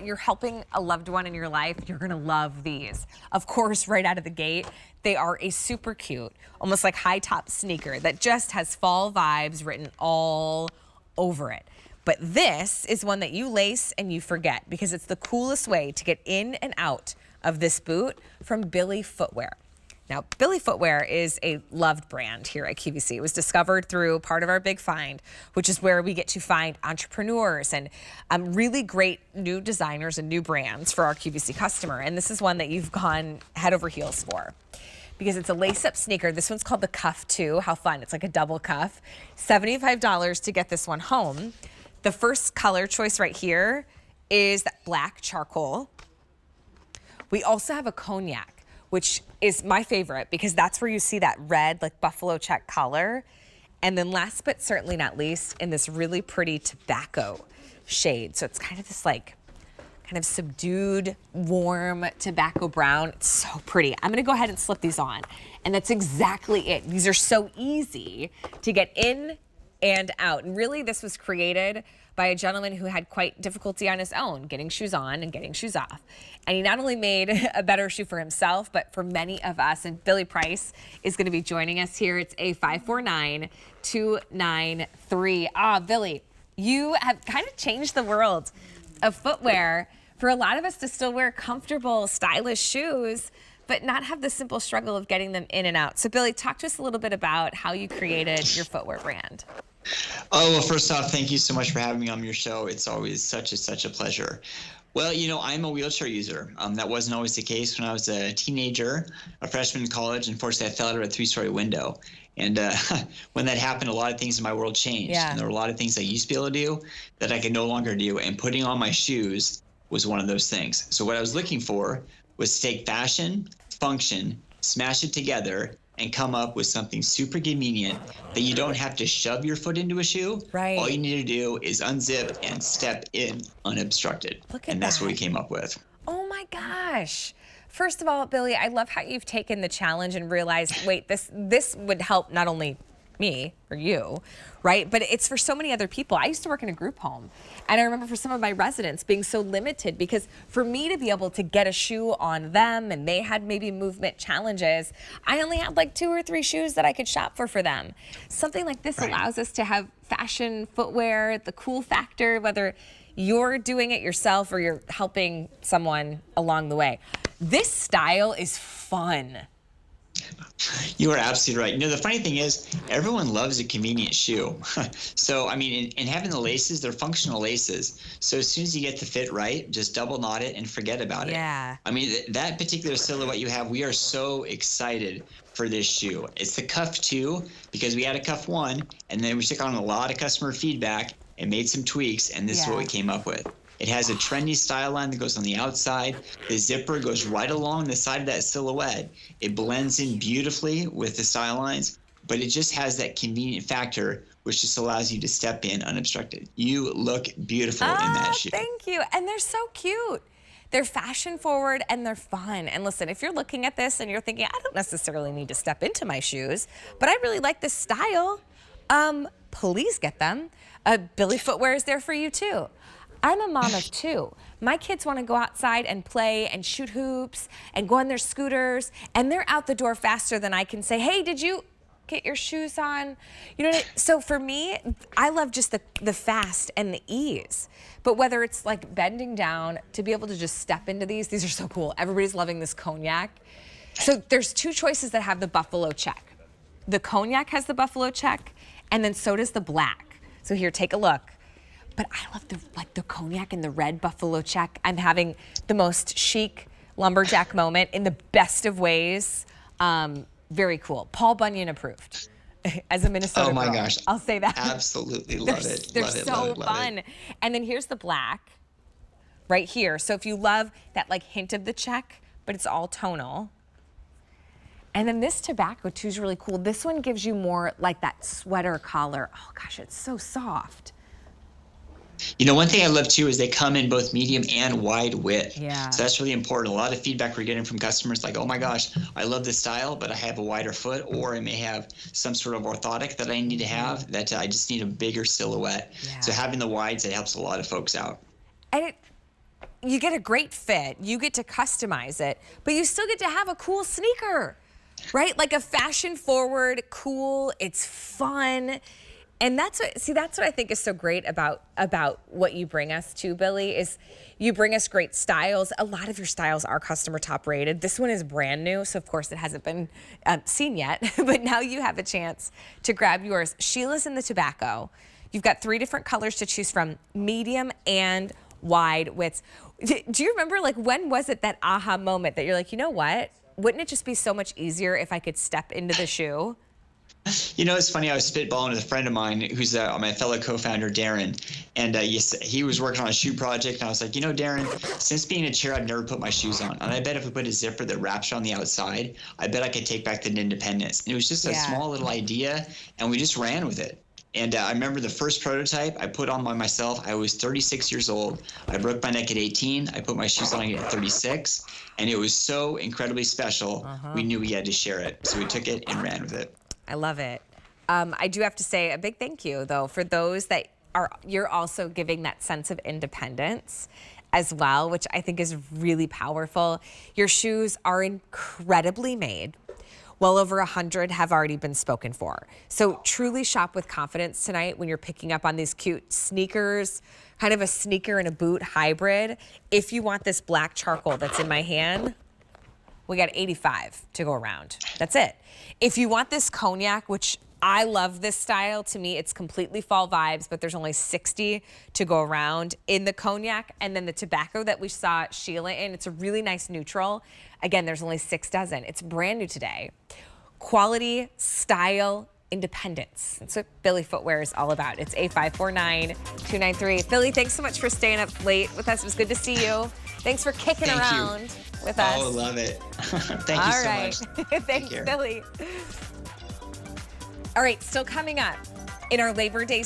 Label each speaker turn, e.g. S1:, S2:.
S1: you're helping a loved one in your life, you're gonna love these. Of course, right out of the gate, they are a super cute, almost like high top sneaker that just has fall vibes written all over it. But this is one that you lace and you forget because it's the coolest way to get in and out of this boot from BILLY Footwear. Now, BILLY Footwear is a loved brand here at QVC. It was discovered through part of our Big Find, which is where we get to find entrepreneurs and really great new designers and new brands for our QVC customer. And this is one that you've gone head over heels for because it's a lace-up sneaker. This one's called the Cuff 2. How fun. It's like a double cuff. $75 to get this one home. The first color choice right here is that black charcoal. We also have a cognac, which is my favorite because that's where you see that red, like buffalo check color. And then last but certainly not least, in this really pretty tobacco shade. So it's kind of this like, kind of subdued, warm tobacco brown. It's so pretty. I'm gonna go ahead and slip these on. And that's exactly it. These are so easy to get in and out. And really this was created by a gentleman who had quite difficulty on his own, getting shoes on and getting shoes off. And he not only made a better shoe for himself, but for many of us. And Billy Price is gonna be joining us here. It's A549293. Ah, Billy, you have kind of changed the world of footwear for a lot of us to still wear comfortable, stylish shoes, but not have the simple struggle of getting them in and out. So Billy, talk to us a little bit about how you created your footwear brand.
S2: Oh, well, first off, thank you so much for having me on your show. It's always such a pleasure. Well, you know, I'm a wheelchair user. That wasn't always the case when I was a teenager, a freshman in college. Unfortunately, I fell out of a 3-story window. And when that happened, a lot of things in my world changed.
S1: Yeah.
S2: And there were a lot of things I used to be able to do that I could no longer do. And putting on my shoes was one of those things. So what I was looking for was to take fashion, function, smash it together, and come up with something super convenient that you don't have to shove your foot into a shoe.
S1: Right.
S2: All you need to do is unzip and step in unobstructed.
S1: Look at
S2: and that's
S1: that.
S2: what we came up with.
S1: Oh my gosh. First of all, Billy, I love how you've taken the challenge and realized, wait, this would help not only me or you, right? But it's for so many other people. I used to work in a group home, and I remember for some of my residents being so limited because for me to be able to get a shoe on them and they had maybe movement challenges, I only had like 2 or 3 shoes that I could shop for them. Something like this allows us to have fashion footwear, the cool factor, whether you're doing it yourself or you're helping someone along the way. This style is fun.
S2: You are absolutely right. You know, the funny thing is, everyone loves a convenient shoe. So, I mean, and having the laces, they're functional laces. So as soon as you get the fit right, just double knot it and forget about it.
S1: Yeah.
S2: I mean, that particular silhouette you have, we are so excited for this shoe. It's the Cuff 2 because we had a Cuff 1, and then we took on a lot of customer feedback and made some tweaks, and this is what we came up with. It has a trendy style line that goes on the outside. The zipper goes right along the side of that silhouette. It blends in beautifully with the style lines, but it just has that convenient factor, which just allows you to step in unobstructed. You look beautiful in that shoe.
S1: Thank you. And they're so cute. They're fashion forward and they're fun. And listen, if you're looking at this and you're thinking, I don't necessarily need to step into my shoes, but I really like this style, please get them. BILLY Footwear is there for you too. I'm a mom of 2. My kids want to go outside and play and shoot hoops and go on their scooters, and they're out the door faster than I can say, hey, did you get your shoes on? You know what I mean? So for me, I love just the fast and the ease. But whether it's like bending down to be able to just step into these are so cool. Everybody's loving this cognac. So there's 2 choices that have the buffalo check. The cognac has the buffalo check, and then so does the black. So here, take a look. But I love the cognac and the red buffalo check. I'm having the most chic lumberjack moment in the best of ways. Very cool. Paul Bunyan approved. As a Minnesota girl,
S2: gosh.
S1: I'll say that.
S2: Absolutely love it.
S1: They're
S2: Love it,
S1: so
S2: love it, love
S1: fun.
S2: it.
S1: And then here's the black right here. So if you love that like hint of the check, but it's all tonal. And then this tobacco too is really cool. This one gives you more like that sweater collar. Oh gosh, it's so soft.
S2: You know, one thing I love too is they come in both medium and wide width.
S1: Yeah.
S2: So that's really important. A lot of feedback we're getting from customers like, oh my gosh, I love this style, but I have a wider foot, or I may have some sort of orthotic that I need to have that I just need a bigger silhouette.
S1: Yeah.
S2: So having the wides, it helps a lot of folks out.
S1: And you get a great fit, you get to customize it, but you still get to have a cool sneaker, right? Like a fashion forward, cool, it's fun. And that's what I think is so great about what you bring us to, Billy, is you bring us great styles. A lot of your styles are customer top rated. This one is brand new, so of course it hasn't been seen yet, but now you have a chance to grab yours. Sheila's in the tobacco. You've got 3 different colors to choose from, medium and wide widths. Do you remember, like, when was it that aha moment that you're like, you know what? Wouldn't it just be so much easier if I could step into the shoe?
S2: You know, it's funny. I was spitballing with a friend of mine who's my fellow co-founder, Darren, and he was working on a shoe project. And I was like, you know, Darren, since being in a chair, I've never put my shoes on. And I bet if I put a zipper that wraps on the outside, I bet I could take back the independence. And it was just a small little idea, and we just ran with it. And I remember the first prototype I put on by myself. I was 36 years old. I broke my neck at 18. I put my shoes on at 36. And it was so incredibly special. We knew we had to share it. So we took it and ran with it.
S1: I love it. I do have to say a big thank you, though, for those that you're also giving that sense of independence as well, which I think is really powerful. Your shoes are incredibly made. Well over 100 have already been spoken for. So truly shop with confidence tonight when you're picking up on these cute sneakers, kind of a sneaker and a boot hybrid. If you want this black charcoal that's in my hand, we got 85 to go around. That's it. If you want this cognac, which I love this style. To me, it's completely fall vibes, but there's only 60 to go around in the cognac. And then the tobacco that we saw Sheila in, it's a really nice neutral. Again, there's only 6 dozen. It's brand new today. Quality, style, independence. That's what Billy Footwear is all about. It's 8549-293. Billy, thanks so much for staying up late with us. It was good to see you. Thanks for kicking around with us.
S2: Oh, love it. Thank you so much.
S1: Thanks, Billy. All right, still coming up in our Labor Day